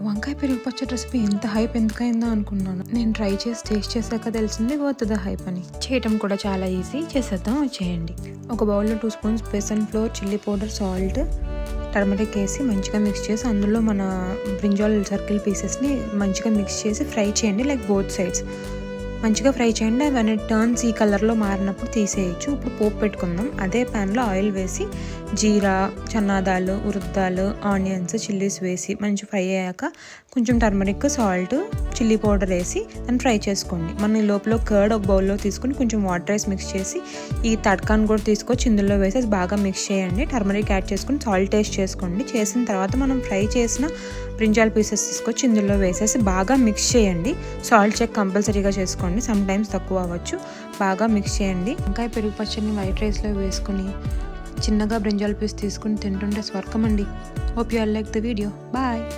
వంకాయ పెరుగు పచ్చడి రెసిపీ ఎంత హైప్ ఎందుకైందో అనుకున్నాను. నేను ట్రై చేసి టేస్ట్ చేశాక తెలిసింది వర్త్ ద హైప్ అని. చేయటం కూడా చాలా ఈజీ, చేసేద్దాం వచ్చేయండి. ఒక బౌల్లో 2 spoons besan flour, chilli powder, salt, turmeric వేసి మంచిగా మిక్స్ చేసి అందులో మన బ్రింజాల్ సర్కిల్ పీసెస్ని మంచిగా మిక్స్ చేసి ఫ్రై చేయండి. లైక్ బోత్ సైడ్స్ మంచిగా ఫ్రై చేయండి. అవన్నీ టర్న్స్ ఈ కలర్లో మారినప్పుడు తీసేయచ్చు. ఇప్పుడు పోపు పెట్టుకుందాం. అదే ప్యాన్లో ఆయిల్ వేసి జీరా, చన్నాదాలు, ఉరుద్దాలు, ఆనియన్స్, చిల్లీస్ వేసి మంచి ఫ్రై అయ్యాక కొంచెం టర్మరిక్, సాల్ట్, చిల్లీ పౌడర్ వేసి దాన్ని ఫ్రై చేసుకోండి. మనం లోపల కర్డ్ ఒక బౌల్లో తీసుకుని కొంచెం వాటర్ వేసి మిక్స్ చేసి ఈ తడకాన్ని కూడా తీసుకొచ్చి ఇందులో వేసేసి బాగా మిక్స్ చేయండి. టర్మరిక్ యాడ్ చేసుకుని సాల్ట్ టేస్ట్ చేసుకోండి. చేసిన తర్వాత మనం ఫ్రై చేసిన బ్రింజాల్ పీసెస్ తీసుకొచ్చి ఇందులో వేసేసి బాగా మిక్స్ చేయండి. సాల్ట్ చెక్ కంపల్సరీగా చేసుకోండి, సమ్ టైమ్స్ తక్కువ అవ్వచ్చు. బాగా మిక్స్ చేయండి. వంకాయ పెరుగు పచ్చడిని వైట్ రైస్లో వేసుకుని చిన్నగా బ్రింజాల్ పీస్ తీసుకుని తింటుంటే స్వర్గం అండి. Hope you all like the video. Bye.